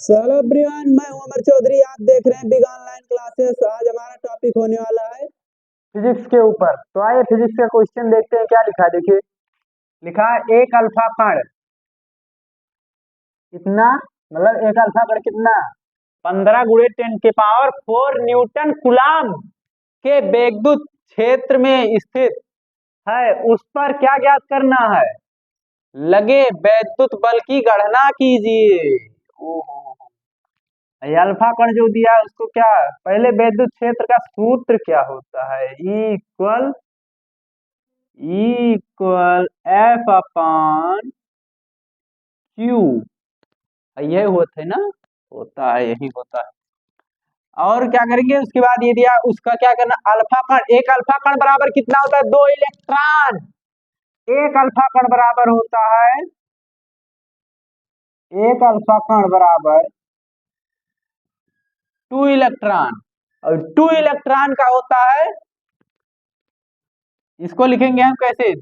Hello everyone, मैं हूं अमर चौधरी। आप देख रहे हैं बिग ऑनलाइन क्लासेस। आज हमारा टॉपिक होने वाला है फिजिक्स के ऊपर। तो आइए फिजिक्स का क्वेश्चन देखते हैं क्या लिखा है। देखिए, लिखा है एक अल्फा कण कितना, मतलब एक अल्फा कण कितना 15 गुणे 10 की पावर 4 न्यूटन कूलाम के वेगदूत क्षेत्र में स्थित है। उस पर क्या ज्ञात करना है? लगे वैद्युत बल की गणना कीजिए। ओहो, ये अल्फा कण जो दिया है उसको क्या, पहले वैद्युत क्षेत्र का सूत्र क्या होता है? Equal equal F upon Q. ये होता है ना, होता है, यही होता है। और क्या करेंगे उसके बाद? ये दिया उसका क्या करना, अल्फा कण, एक अल्फा कण बराबर कितना होता है? 2 इलेक्ट्रॉन। एक अल्फा कण बराबर होता है, एक अल्फा कण बराबर 2 इलेक्ट्रॉन। और 2 इलेक्ट्रॉन का होता है, इसको लिखेंगे हम कैसे?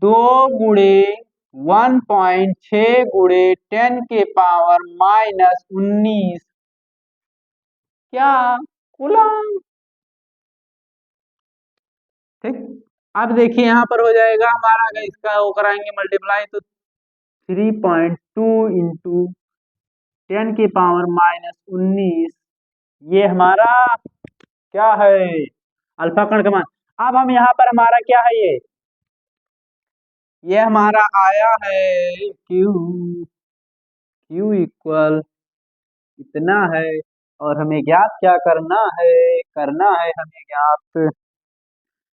2 गुणे 1.6 गुणे 10 की पावर -19 क्या, कूलम। ठीक। अब देखिए यहाँ पर हो जाएगा हमारा, अगर इसका वो कराएंगे मल्टीप्लाई तो 3.2 इंटू 10 की पावर -19, ये हमारा क्या है? अल्फा कण का मान। अब हम यहाँ पर हमारा क्या है? ये हमारा आया है क्यू। क्यू इक्वल इतना है। और हमें ज्ञात क्या करना है? करना है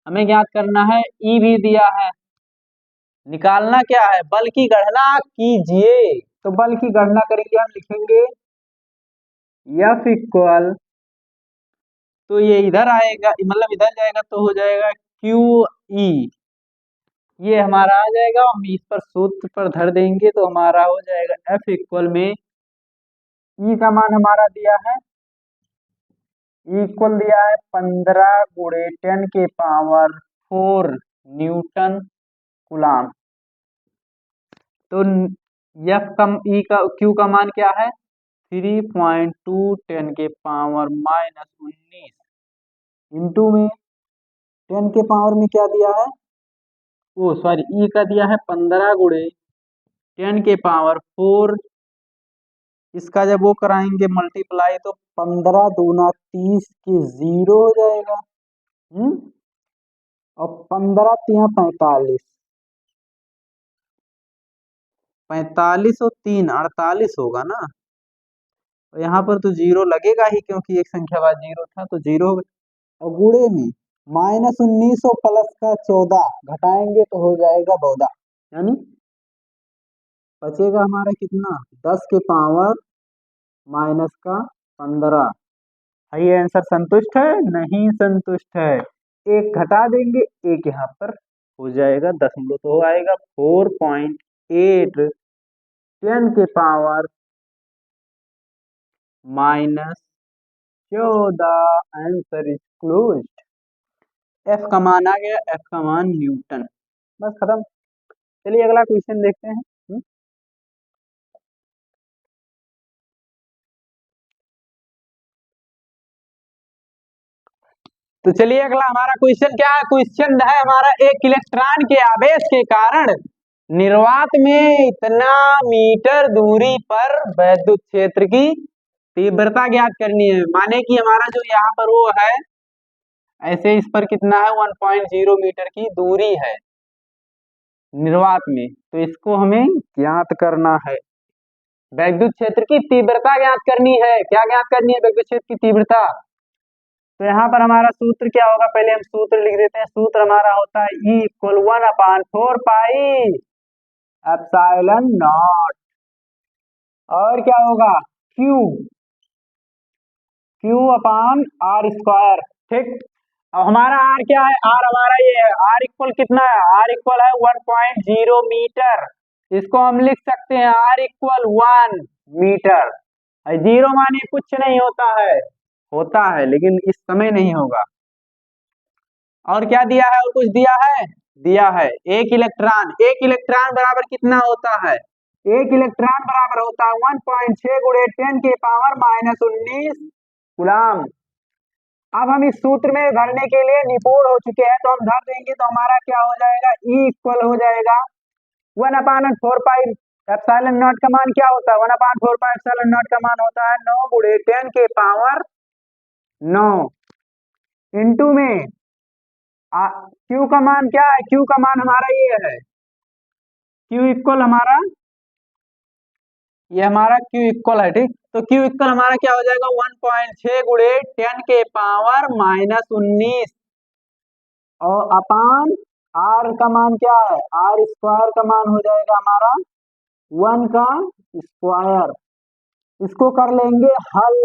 हमें ज्ञात करना है, ई भी दिया है। निकालना क्या है? बल की गणना कीजिए। तो बल की गणना करेंगे, हम लिखेंगे F इक्वल, तो ये इधर आएगा, मतलब इधर जाएगा तो हो जाएगा क्यू ई। ये हमारा आ जाएगा, हम इस पर सूत्र पर धर देंगे तो हमारा हो जाएगा F इक्वल में ई का मान हमारा दिया है, इक्वल दिया है 15 गुणे 10 की पावर 4 न्यूटन कूलाम। तो एफ कम ई का क्यू का मान क्या है? 3.2 10 की पावर -19 इंटू में 10 की पावर में क्या दिया है? ओ सॉरी, ई का दिया है 15 गुणे 10 की पावर 4। इसका जब वो कराएंगे मल्टीप्लाई तो 15 दूना 30 की 0 हो जाएगा। और 15 तिया 45, 45 और 3 48 होगा ना। तो यहाँ पर तो 0 लगेगा ही, क्योंकि एक संख्या बाद 0 था तो 0 हो गया। और गुणे में -19 और प्लस का 14 घटाएंगे तो हो जाएगा 14, यानी बचेगा हमारा कितना? 10 की पावर -15। ये आंसर संतुष्ट है? नहीं संतुष्ट है। एक घटा देंगे, एक यहाँ पर हो जाएगा, दशमलव तो आएगा 4.8 10 की power -14। Answer is close. F का मान आ गया, एफ का मान न्यूटन। बस खत्म। चलिए अगला क्वेश्चन देखते हैं। तो चलिए अगला हमारा क्वेश्चन क्या है? क्वेश्चन है हमारा, एक इलेक्ट्रॉन के आवेश के कारण निर्वात में इतना मीटर दूरी पर वैद्युत क्षेत्र की तीव्रता ज्ञात करनी है। माने कि हमारा जो यहाँ पर वो है, ऐसे इस पर कितना है? 1.0 मीटर की दूरी है निर्वात में, तो इसको हमें ज्ञात करना है। वैद्युत क्षेत्र की तीव्रता ज्ञात करनी है। क्या ज्ञात करनी है? वैद्युत क्षेत्र की तीव्रता। तो यहाँ पर हमारा सूत्र क्या होगा? पहले हम सूत्र लिख देते हैं। सूत्र हमारा होता है E equal 1/4 pi epsilon not. और क्या होगा? Q Q अपान R स्क्वायर। ठीक। अब हमारा R क्या है? R हमारा ये है, R इक्वल कितना है? R इक्वल है 1.0 मीटर। इसको हम लिख सकते हैं R इक्वल 1 मीटर। 0 माने कुछ नहीं होता है, होता है लेकिन इस समय नहीं होगा। और क्या दिया है? और कुछ दिया है? दिया है एक इलेक्ट्रॉन। एक इलेक्ट्रॉन बराबर कितना होता है? एक इलेक्ट्रॉन बराबर होता है 1.6 गुणे 10 के पावर -19 गुलाम। अब हम इस सूत्र में भरने के लिए निपुण हो चुके हैं, तो हम धर देंगे तो हमारा क्या हो जाएगा, E इक्वल हो जाएगा 1/4 पाई एप्सिलॉन नॉट का मान क्या होता है, 1/4 पाई एप्सिलॉन नॉट का मान होता है 9 गुणे 10 के पावर 9 इंटू में Q का मान क्या है, Q का मान हमारा ये है, Q इक्वल हमारा ये हमारा Q इक्वल है, ठीक। तो Q इक्वल हमारा क्या हो जाएगा 1.6 गुणे 10 के पावर -19 और अपान R का मान क्या है, R स्क्वायर का मान हो जाएगा हमारा 1 का स्क्वायर। इसको कर लेंगे हल,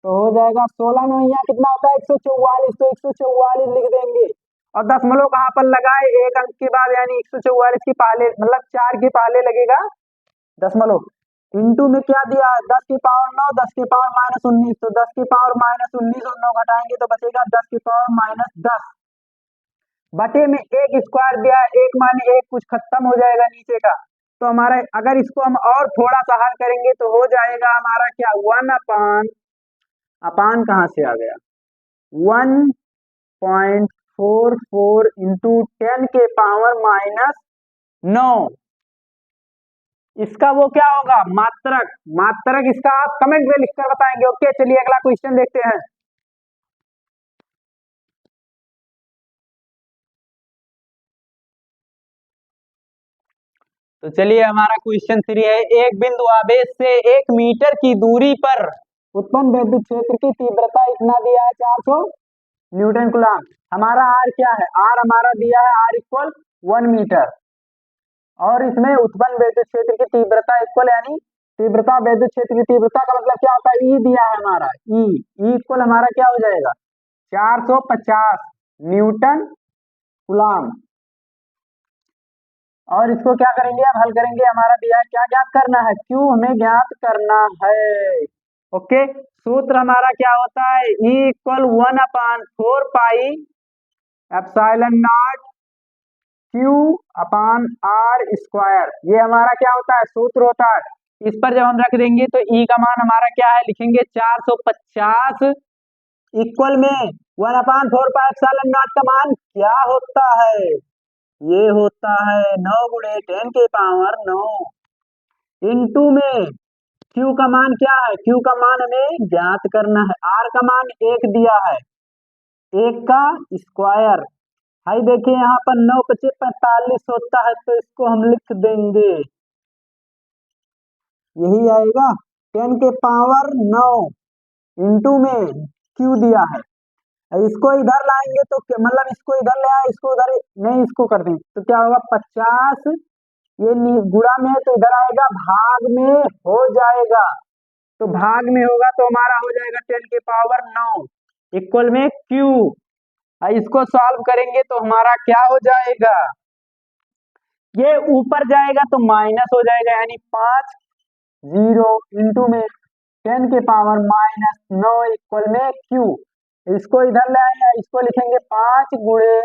तो हो जाएगा 16 9 यहाँ कितना होता है 144, तो 144 लिख देंगे और दशमलव कहाँ पर लगाए, एक अंक के बाद, यानी 144 के पहले, मतलब 4 के पहले लगेगा दशमलव। इंटू में क्या दिया है 10 की पावर 9, 10 की पावर -19, तो 10 की पावर -19 और 9 घटाएंगे तो बचेगा 10 की पावर -10 बटे में एक स्क्वायर दिया है, एक माने एक, कुछ खत्म हो जाएगा नीचे का। तो हमारा अगर इसको हम और थोड़ा सा हल करेंगे तो हो जाएगा हमारा क्या 1 अपान कहाँ से आ गया 1.44 इंटू 10 के पावर -9, इसका वो क्या होगा मात्रक, मात्रक इसका आप कमेंट में लिखकर बताएंगे। ओके, चलिए अगला क्वेश्चन देखते हैं। तो चलिए हमारा क्वेश्चन 3 है, एक बिंदु आवेश से 1 मीटर की दूरी पर उत्पन्न विद्युत क्षेत्र की तीव्रता इतना दिया है 400 न्यूटन कूलम। हमारा आर क्या है, आर हमारा दिया है आर इक्वल 1 मीटर और इसमें उत्पन्न विद्युत क्षेत्र की तीव्रता इक्वल, यानी तीव्रता विद्युत क्षेत्र की तीव्रता का मतलब क्या होता है, ई दिया है हमारा, ई इक्वल हमारा क्या हो जाएगा 450 न्यूटन कूलम। और इसको क्या करेंगे, अब हल करेंगे। हमारा दिया है क्या ज्ञात करना है, क्यू हमें ज्ञात करना है। ओके, सूत्र हमारा क्या होता है, E equal 1/4 pi epsilon not Q upon R square, ये हमारा क्या होता है सूत्र होता है। इस पर जब हम रख देंगे तो E का मान हमारा क्या है, लिखेंगे 450 इक्वल में 1/4 पाई एप्सिलॉन नॉट का मान क्या होता है, ये होता है 9 गुणे 10 के पावर 9 इंटू में Q का मान क्या है, Q का मान हमें ज्ञात करना है, R का मान 1 दिया है, 1 का स्क्वायर। भाई देखिए यहाँ पर 9 × 5 = 45 होता है, तो इसको हम लिख देंगे, यही आएगा 10 के पावर 9 इंटू में Q दिया है। इसको इधर लाएंगे तो मतलब इसको इधर ले आए, इसको उधर नहीं, इसको कर देंगे तो क्या होगा 50, ये गुणा में है तो इधर आएगा, भाग में हो जाएगा, तो भाग में होगा तो हमारा हो जाएगा 10 के पावर 9 इक्वल में Q। इसको सॉल्व करेंगे तो हमारा क्या हो जाएगा, ये ऊपर जाएगा तो माइनस हो जाएगा, यानी 5 0 इंटू में 10 के पावर -9 इक्वल में Q। इसको इधर ले आए, इसको लिखेंगे 5 गुणे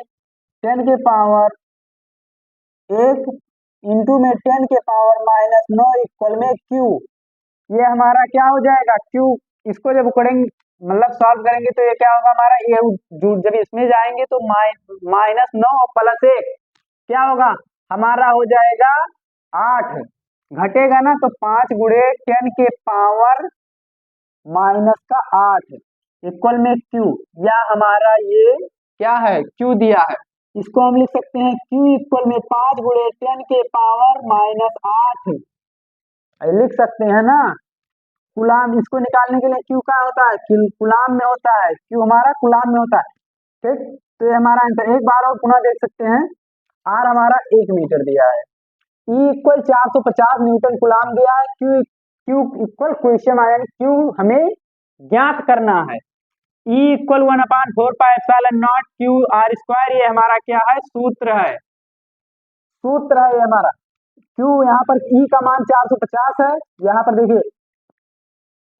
10 के पावर 1 इंटू में 10 के पावर -9 इक्वल में Q। ये हमारा क्या हो जाएगा Q, इसको जब करेंगे मतलब सॉल्व करेंगे तो ये क्या होगा हमारा, ये जब इसमें जाएंगे तो -9 प्लस 1 क्या होगा हमारा हो जाएगा 8, घटेगा ना तो 5 गुणे 10 के पावर -8 इक्वल में Q, या हमारा ये क्या है Q दिया है, इसको हम लिख सकते हैं Q इक्वल में 5 गुणे 10 के पावर -8 लिख सकते हैं ना। गुलाम, इसको निकालने के लिए Q का होता है, गुलाम में होता है, Q हमारा गुलाम में होता है, ठीक। तो ये हमारा आंसर, एक बार और पुनः देख सकते हैं, R हमारा 1 मीटर दिया है, E इक्वल 450 न्यूटन गुलाम दिया है, Q इक्वल क्वेश्चन आया, Q हमें ज्ञात करना है, E equal 1/4 pi epsilon not Q R square, ये हमारा क्या है सूत्र है, सूत्र है ये हमारा। Q यहाँ पर E का मान 450 है, यहाँ पर देखिए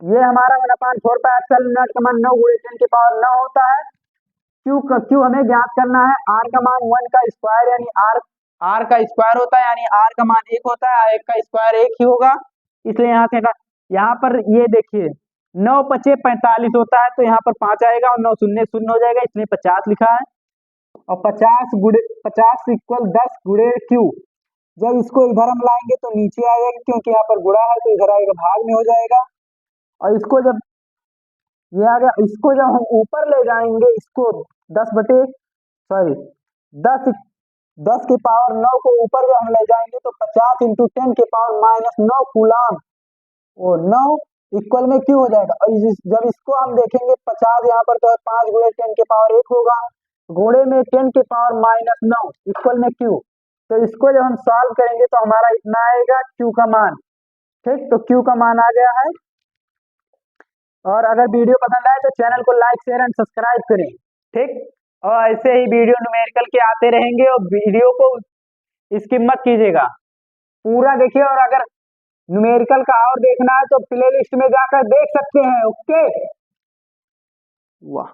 ये हमारा 1/4 पाई एप्सिलॉन नॉट का मान 9 गुणे 10 के पावर 9 होता है। Q हमें ज्ञात करना है, R का मान 1 का स्क्वायर यानी R आर का स्क्वायर होता है, यानी आर का मान 1 होता है, 1 का स्क्वायर 1 ही होगा, इसलिए यहाँ से यहाँ पर ये देखिए 9 पचे 45 होता है, तो यहाँ पर 5 आएगा और 9 शून्य शून्य हो जाएगा, इसलिए 50 लिखा है। और 50 इक्वल 10 गुणे क्यू, जब इसको इधर हम लाएंगे तो नीचे आएगा, क्योंकि यहाँ पर गुणा है तो इधर आएगा भाग में हो जाएगा। और इसको जब ये आ गया, इसको जब हम ऊपर ले जाएंगे, इसको 10 के पावर 9 को ऊपर जब हम ले जाएंगे तो 50 इंटू 10 के पावर -9 कूलाम, वो 9 इक्वल में क्यू हो जाएगा। और जब इसको हम देखेंगे 50 यहाँ पर तो है 5 गुणे 10 के पावर 1 होगा, घोड़े में 10 के पावर -9 इक्वल में क्यू। तो इसको जब हम सॉल्व करेंगे तो हमारा इतना आएगा क्यू का मान। ठीक, तो क्यू का मान आ गया है। और अगर वीडियो पसंद आए तो चैनल को लाइक शेयर एंड सब्सक्राइब करें। ठीक, और ऐसे ही वीडियो न्यूमेरिकल के आते रहेंगे, और वीडियो को स्किप मत कीजिएगा, पूरा देखिए। और अगर न्यूमेरिकल का और देखना है तो प्लेलिस्ट में जाकर देख सकते हैं। ओके, वाह।